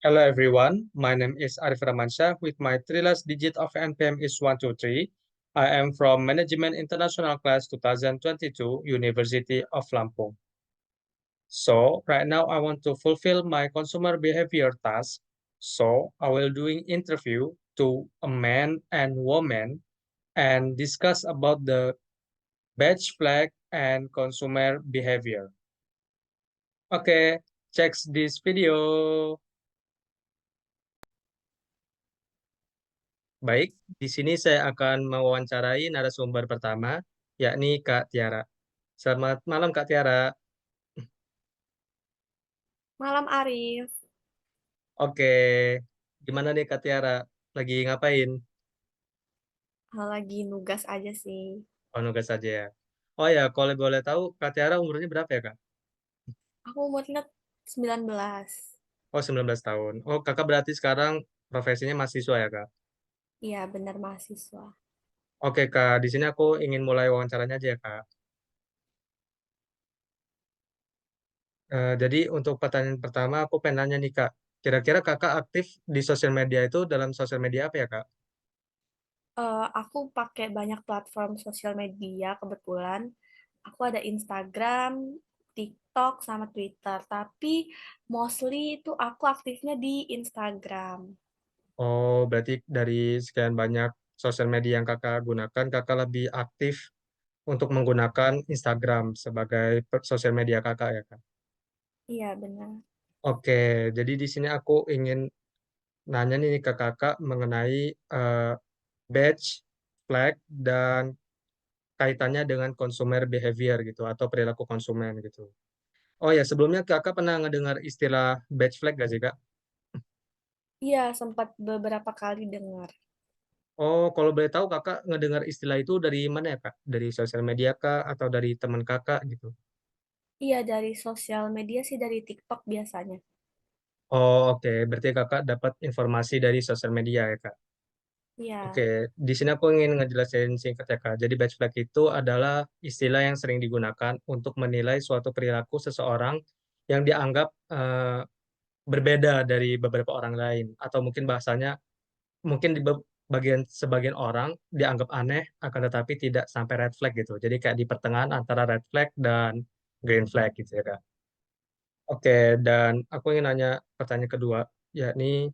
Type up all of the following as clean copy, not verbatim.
Hello everyone, my name is Arif Ramansyah with my three last digit of NPM is 123. I am from Management International Class 2022, University of Lampung. So right now I want to fulfill my consumer behavior task. So I will doing interview to a man and woman and discuss about the badge flag and consumer behavior. Okay, check this video. Baik, di sini saya akan mewawancarai narasumber pertama, yakni Kak Tiara. Selamat malam, Kak Tiara. Malam Arif. Oke, gimana nih Kak Tiara? Lagi ngapain? Lagi nugas aja sih. Oh, nugas saja ya. Oh ya, kalau boleh tahu, Kak Tiara umurnya berapa ya, Kak? Aku umurnya 19. Oh, 19 tahun. Oh, Kakak berarti sekarang profesinya mahasiswa ya, Kak? Iya, benar mahasiswa. Oke, Kak. Di sini aku ingin mulai wawancaranya aja ya, Kak. Jadi untuk pertanyaan pertama, aku pengen nanya nih, Kak. Kira-kira Kakak aktif di sosial media itu dalam sosial media apa ya, Kak? Aku pakai banyak platform sosial media kebetulan. Aku ada Instagram, TikTok, sama Twitter. Tapi mostly itu aku aktifnya di Instagram. Oh, berarti dari sekian banyak sosial media yang kakak gunakan, kakak lebih aktif untuk menggunakan Instagram sebagai sosial media kakak ya, Kak? Iya, benar. Oke, jadi di sini aku ingin nanya nih ke kakak mengenai eh, badge, flag, dan kaitannya dengan consumer behavior gitu, atau perilaku konsumen gitu. Oh ya, sebelumnya kakak pernah ngedengar istilah badge flag gak sih, Kak? Iya, sempat beberapa kali dengar. Oh, kalau boleh tahu kakak ngedengar istilah itu dari mana ya, Kak? Dari sosial media kak atau dari teman kakak gitu? Iya, dari sosial media sih, dari TikTok biasanya. Oh, oke. Berarti kakak dapat informasi dari sosial media ya, Kak? Oke, Iya. di sini aku ingin ngejelasin singkat ya, Kak. Jadi badge flag itu adalah istilah yang sering digunakan untuk menilai suatu perilaku seseorang yang dianggap berbeda dari beberapa orang lain. Atau mungkin bahasanya, mungkin di sebagian orang dianggap aneh, akan tetapi tidak sampai red flag gitu. Jadi kayak di pertengahan antara red flag dan green flag gitu ya, Kak. Oke, dan aku ingin nanya pertanyaan kedua, yakni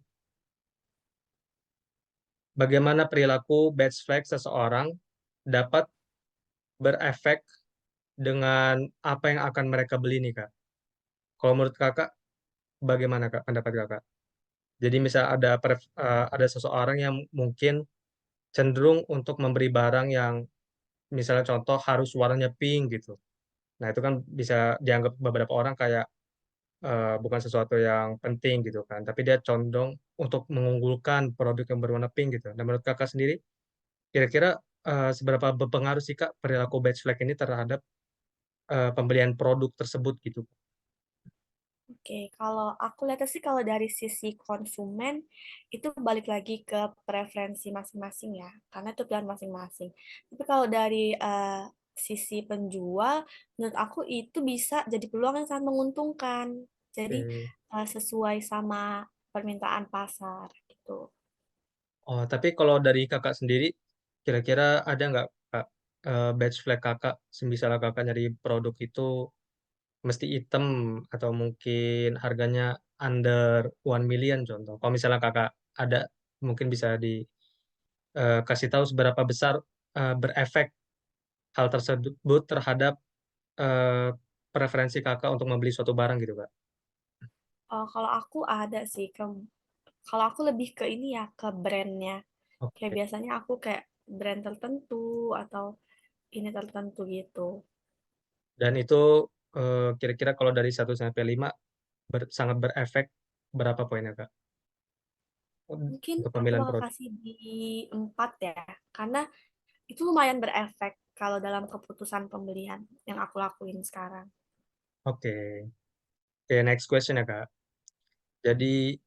bagaimana perilaku badge flag seseorang dapat berefek dengan apa yang akan mereka beli nih, Kak? Kalau menurut Kakak, bagaimana, Kak, pendapat Kakak? Jadi misal ada seseorang yang mungkin cenderung untuk memberi barang yang misalnya contoh harus warnanya pink gitu. Nah, itu kan bisa dianggap beberapa orang kayak bukan sesuatu yang penting gitu kan, tapi dia condong untuk mengunggulkan produk yang berwarna pink gitu. Nah, menurut Kakak sendiri, kira-kira seberapa berpengaruh sih Kak perilaku batch flag ini terhadap pembelian produk tersebut gitu? Oke, kalau aku lihat sih kalau dari sisi konsumen itu balik lagi ke preferensi masing-masing ya, karena itu pilihan masing-masing. Tapi kalau dari sisi penjual, menurut aku itu bisa jadi peluang yang sangat menguntungkan. Jadi Oke. sesuai sama permintaan pasar gitu. Oh, tapi kalau dari Kakak sendiri, kira-kira ada nggak Kak batch flag Kakak, semisal Kakak nyari produk itu mesti item atau mungkin harganya under 1 million contoh. Kalau misalnya Kakak ada, mungkin bisa dikasih tahu seberapa besar berefek hal tersebut terhadap eh, preferensi kakak untuk membeli suatu barang gitu, Kak. Kalau aku ada sih, kalau aku lebih ke ini ya, ke brandnya. Kayak Oke. biasanya aku kayak brand tertentu atau ini tertentu gitu. Dan itu kira-kira kalau dari 1 sampai 5 sangat berefek berapa poinnya, Kak? Mungkin Untuk aku pemilihan bakal produk. kasih di 4 ya, karena itu lumayan berefek kalau dalam keputusan pembelian yang aku lakuin sekarang. Oke. Oke, next question ya, Kak. Jadi,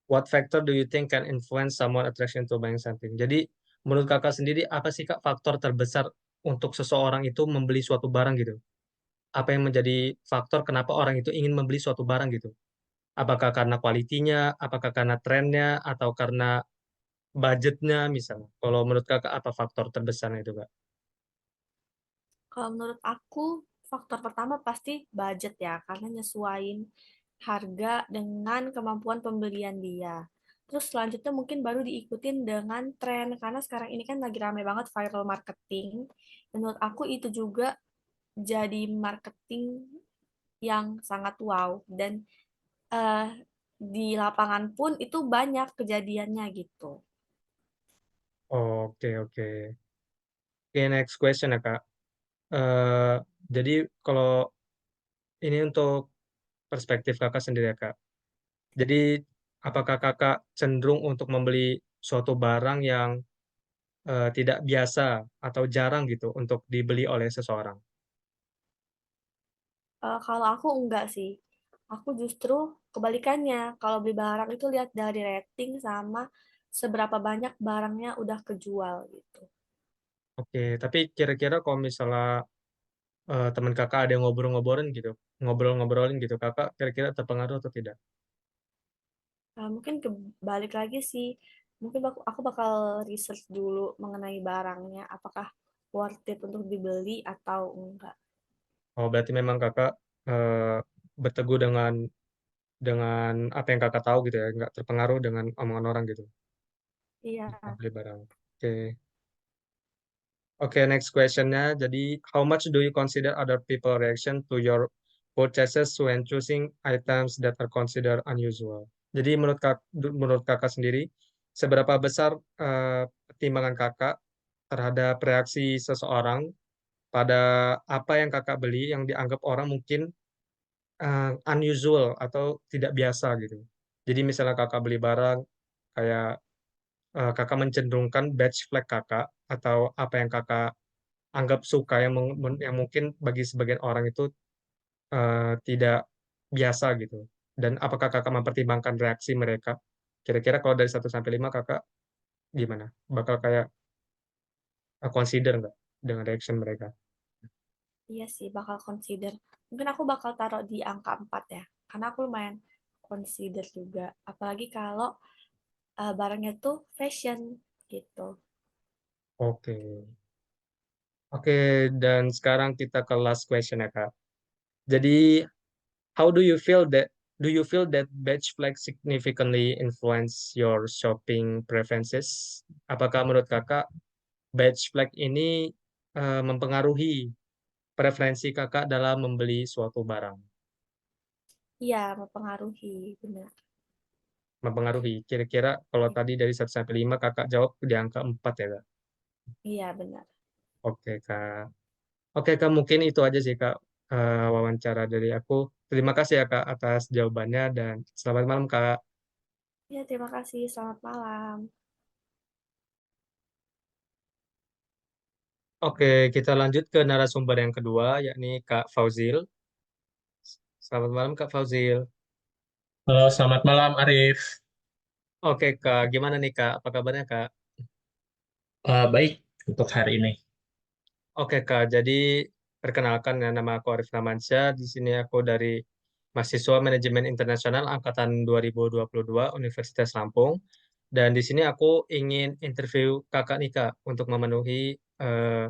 what factor do you think can influence someone attraction to buying something? Jadi, menurut kakak sendiri, apa sih, Kak, faktor terbesar untuk seseorang itu membeli suatu barang gitu? Apa yang menjadi faktor kenapa orang itu ingin membeli suatu barang gitu? Apakah karena kualitinya, apakah karena trennya, atau karena budgetnya misalnya. Kalau menurut kakak apa faktor terbesarnya itu kak? Kalau menurut aku, faktor pertama pasti budget ya, karena nyesuaiin harga dengan kemampuan pembelian dia. Terus selanjutnya mungkin baru diikutin dengan tren, karena sekarang ini kan lagi rame banget viral marketing. Menurut aku itu juga jadi marketing yang sangat wow. Dan eh, di lapangan pun itu banyak kejadiannya gitu. Oke, oke. Oke, next question ya kak. Eh, jadi kalau ini untuk perspektif kakak sendiri ya kak. Jadi apakah kakak cenderung untuk membeli suatu barang yang tidak biasa atau jarang gitu untuk dibeli oleh seseorang? Kalau aku enggak sih. Aku justru kebalikannya. Kalau beli barang itu lihat dari rating sama seberapa banyak barangnya udah kejual gitu. Oke, tapi kira-kira kalau misalnya teman kakak ada yang ngobrol-ngobrolin gitu, ngobrol-ngobrolin gitu, kakak kira-kira terpengaruh atau tidak? Mungkin kebalik lagi sih. Mungkin aku bakal research dulu mengenai barangnya. Apakah worth it untuk dibeli atau enggak. Oh, berarti memang kakak eh, berteguh dengan apa yang kakak tahu gitu ya, nggak terpengaruh dengan omongan orang gitu. Iya. Beli barang. Oke. Oke, next questionnya. Jadi, how much do you consider other people reaction to your purchases when choosing items that are considered unusual? Jadi, menurut kakak sendiri, seberapa besar pertimbangan kakak terhadap reaksi seseorang pada apa yang kakak beli yang dianggap orang mungkin unusual atau tidak biasa gitu. Jadi, misalnya kakak beli barang kayak kakak mencenderungkan badge flag kakak atau apa yang kakak anggap suka yang mungkin bagi sebagian orang itu tidak biasa gitu. Dan apakah kakak mempertimbangkan reaksi mereka? Kira-kira kalau dari 1 sampai 5 kakak gimana? Bakal kayak consider nggak dengan reaction mereka? Iya sih, bakal consider. Mungkin aku bakal taruh di angka 4 ya. Karena aku lumayan consider juga. Apalagi kalau barangnya tuh fashion gitu. Oke. Oke, dan sekarang kita ke last question ya kak. Jadi, how do you feel that badge flag significantly influence your shopping preferences? Apakah menurut kakak badge flag ini mempengaruhi preferensi kakak dalam membeli suatu barang? Iya, mempengaruhi, benar. Mempengaruhi. Kira-kira kalau tadi dari 1 sampai 5 kakak jawab di angka 4 ya kak? Iya, benar. Oke kak. Oke kak, mungkin itu aja sih kak wawancara dari aku. Terima kasih ya kak atas jawabannya dan selamat malam kak. Ya, terima kasih. Selamat malam. Oke, kita lanjut ke narasumber yang kedua, yakni Kak Fauzil. Selamat malam, Kak Fauzil. Halo, selamat malam Arif. Oke, Kak. Gimana nih, Kak? Apa kabarnya, Kak? Baik untuk hari ini. Oke, Kak. Jadi, perkenalkan ya, nama aku Arif Ramansyah. Di sini aku dari mahasiswa Manajemen Internasional Angkatan 2022 Universitas Lampung. Dan di sini aku ingin interview Kakak nih, Kak, untuk memenuhi eh,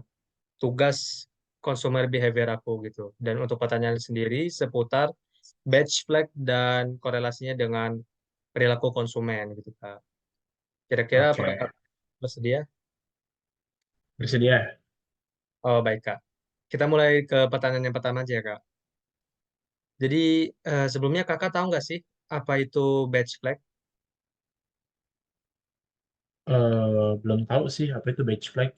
tugas consumer behavior aku gitu. Dan untuk pertanyaan sendiri seputar badge flag dan korelasinya dengan perilaku konsumen gitu Kak. Kira-kira apakah Oke, Kak bersedia? bersedia. Oh baik Kak. Kita mulai ke pertanyaan yang pertama aja ya Kak. Jadi sebelumnya Kakak tahu nggak sih apa itu badge flag? Belum tahu sih apa itu beige flag.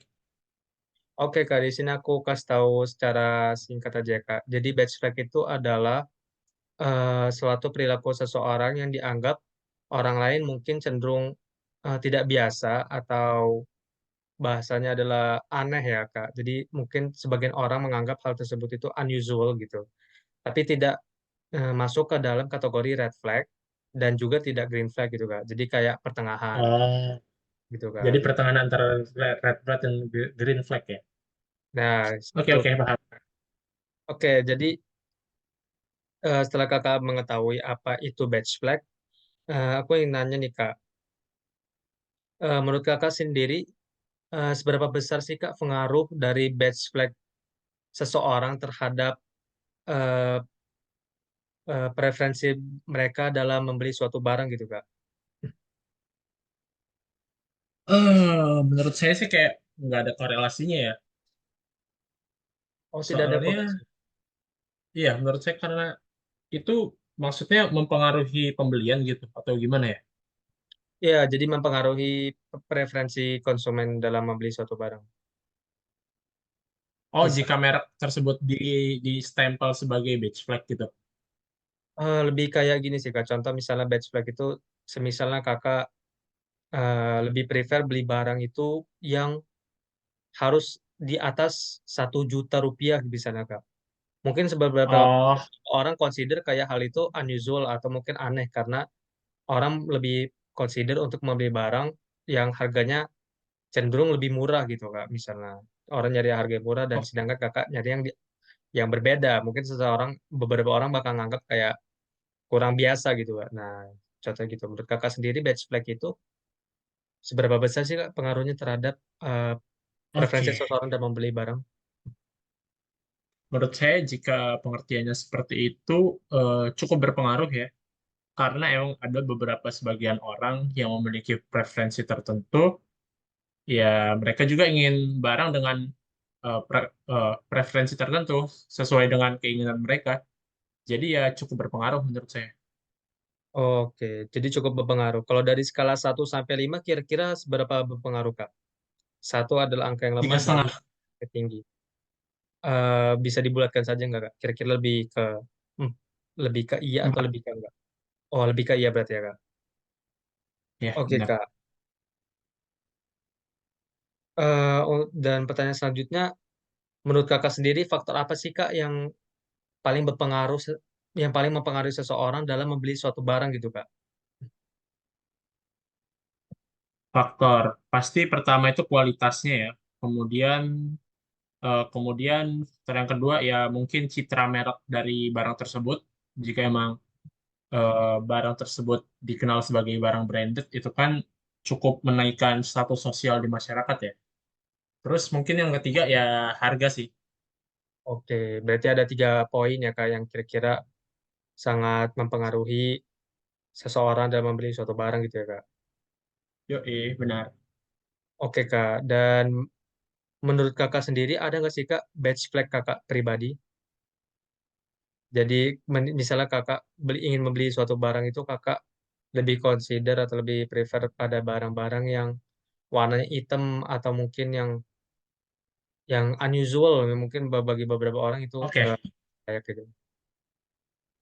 Oke Kak, di sini aku kasih tahu secara singkat aja ya, Kak. Jadi badge flag itu adalah suatu perilaku seseorang yang dianggap orang lain mungkin cenderung tidak biasa atau bahasanya adalah aneh ya Kak. Jadi mungkin sebagian orang menganggap hal tersebut itu unusual gitu. Tapi tidak masuk ke dalam kategori red flag dan juga tidak green flag gitu Kak. Jadi kayak pertengahan Oh, gitu Kak. jadi pertengahan antara red flag dan green flag ya. Nah, Oke, betul. oke, paham. Oke, jadi setelah kakak mengetahui apa itu batch flag, aku ingin nanya nih kak, menurut kakak sendiri, seberapa besar sih kak pengaruh dari batch flag seseorang terhadap eh, preferensi mereka dalam membeli suatu barang gitu kak? Menurut saya sih kayak nggak ada korelasinya ya. Oh, tidak ada Soalnya, korelasi. iya menurut saya karena itu maksudnya mempengaruhi pembelian gitu atau gimana ya? Ya, jadi mempengaruhi preferensi konsumen dalam membeli suatu barang. Oh, Misal, jika merek tersebut di stempel sebagai beige flag gitu. lebih kayak gini sih kak. Contoh misalnya batch flag itu, semisalnya kakak lebih prefer beli barang itu yang harus di atas 1 juta rupiah misalnya kak. Mungkin seberapa Oh, orang consider kayak hal itu unusual atau mungkin aneh karena orang lebih consider untuk membeli barang yang harganya cenderung lebih murah gitu kak. Misalnya orang nyari harga murah dan oh, sedangkan kakak nyari yang berbeda. Mungkin beberapa orang bakal nganggap kayak kurang biasa gitu kak. Nah, contoh gitu. Menurut kakak sendiri batch flag itu seberapa besar sih kak pengaruhnya terhadap eh, preferensi oke. seseorang dalam membeli barang? Menurut saya jika pengertiannya seperti itu cukup berpengaruh ya. Karena emang ada beberapa sebagian orang yang memiliki preferensi tertentu, ya mereka juga ingin barang dengan preferensi tertentu sesuai dengan keinginan mereka. Jadi ya cukup berpengaruh menurut saya. Oke, jadi cukup berpengaruh. Kalau dari skala 1 sampai 5, kira-kira seberapa berpengaruh, Kak? 1 adalah angka yang Tiga lemah dan 5 setengah. yang tinggi. Bisa dibulatkan saja nggak, Kak? Kira-kira hmm, lebih ke iya atau 4. lebih ke enggak? Oh, lebih ke iya berarti ya, Kak? Ya, Oke, benar. Kak. Dan pertanyaan selanjutnya, menurut Kakak sendiri, faktor apa sih, Kak, paling berpengaruh, yang paling mempengaruhi seseorang dalam membeli suatu barang gitu, Kak? Faktor pasti pertama itu kualitasnya ya. Kemudian kemudian faktor yang kedua ya mungkin citra merek dari barang tersebut. Jika emang barang tersebut dikenal sebagai barang branded itu kan cukup menaikkan status sosial di masyarakat ya. Terus mungkin yang ketiga ya harga sih. Oke, berarti ada 3 poin ya, Kak, yang kira-kira sangat mempengaruhi seseorang dalam membeli suatu barang gitu ya, Kak. Yo, benar. Oke, Kak. Dan menurut Kakak sendiri ada nggak sih, Kak, batch flag Kakak pribadi? Jadi, misalnya Kakak ingin membeli suatu barang itu, Kakak lebih consider atau lebih prefer pada barang-barang yang warnanya hitam atau mungkin yang unusual, mungkin bagi beberapa orang itu Oke, kayak gitu.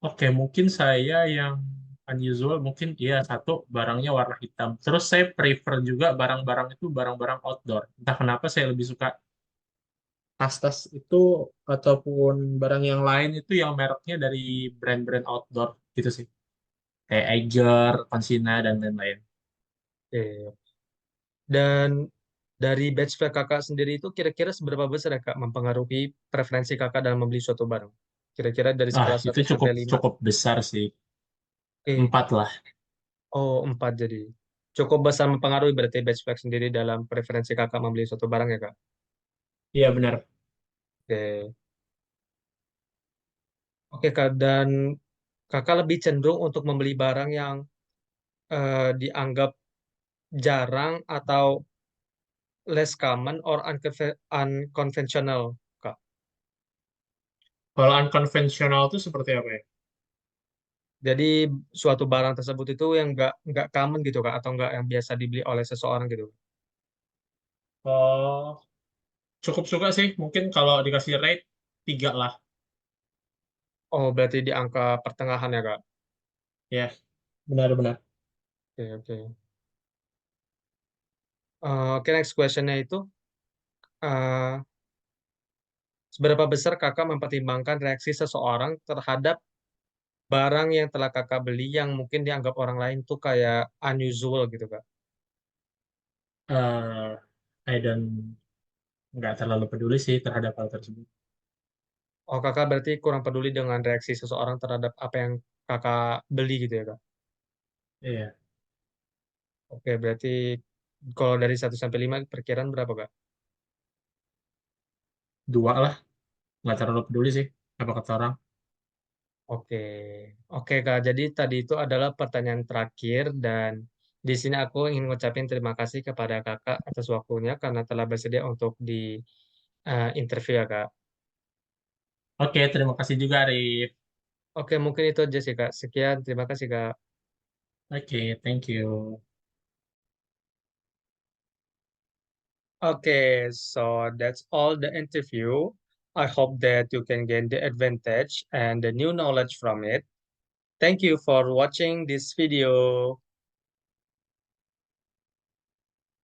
oke, mungkin saya yang unusual mungkin iya satu barangnya warna hitam. Terus saya prefer juga barang-barang itu barang-barang outdoor. Entah kenapa saya lebih suka tas-tas itu ataupun barang yang lain itu yang mereknya dari brand-brand outdoor gitu sih. Kayak Eiger, Consigna, dan lain-lain. Oke. Dan dari batch flag Kakak sendiri itu kira-kira seberapa besar ya, Kak, mempengaruhi preferensi Kakak dalam membeli suatu barang? Kira-kira dari Ah, skala itu 1 cukup sampai 5. cukup besar sih. Oke. 4 lah. Oh, 4 jadi. Cukup besar mempengaruhi berarti batch flag sendiri dalam preferensi kakak membeli suatu barang ya, Kak? Iya benar. Oke. Oke, Kak. Dan kakak lebih cenderung untuk membeli barang yang dianggap jarang atau less common or unconventional, Kak. Kalau unkonvensional itu seperti apa ya? Jadi suatu barang tersebut itu yang nggak common gitu, Kak, atau nggak yang biasa dibeli oleh seseorang gitu. Oh, cukup suka sih. Mungkin kalau dikasih rate 3 lah. Oh, berarti di angka pertengahan ya, Kak? Ya, benar-benar. Oke, oke. Oke, next questionnya itu, eh, seberapa besar kakak mempertimbangkan reaksi seseorang terhadap barang yang telah kakak beli yang mungkin dianggap orang lain tuh kayak unusual gitu, Kak? I don't nggak terlalu peduli sih terhadap hal tersebut. Oh, kakak berarti kurang peduli dengan reaksi seseorang terhadap apa yang kakak beli gitu ya, Kak? Iya, Oke, berarti kalau dari 1 sampai 5 perkiraan berapa, Kak? 2 lah. Nggak terlalu peduli sih apa kata orang. Oke, oke Kak. Jadi tadi itu adalah pertanyaan terakhir dan di sini aku ingin ngucapin terima kasih kepada Kakak atas waktunya karena telah bersedia untuk di interview ya Kak. Oke, terima kasih juga, Arif. Oke, mungkin itu aja sih Kak. Sekian, terima kasih Kak. Oke, thank you. Okay, so that's all the interview. I hope that you can gain the advantage and the new knowledge from it. Thank you for watching this video.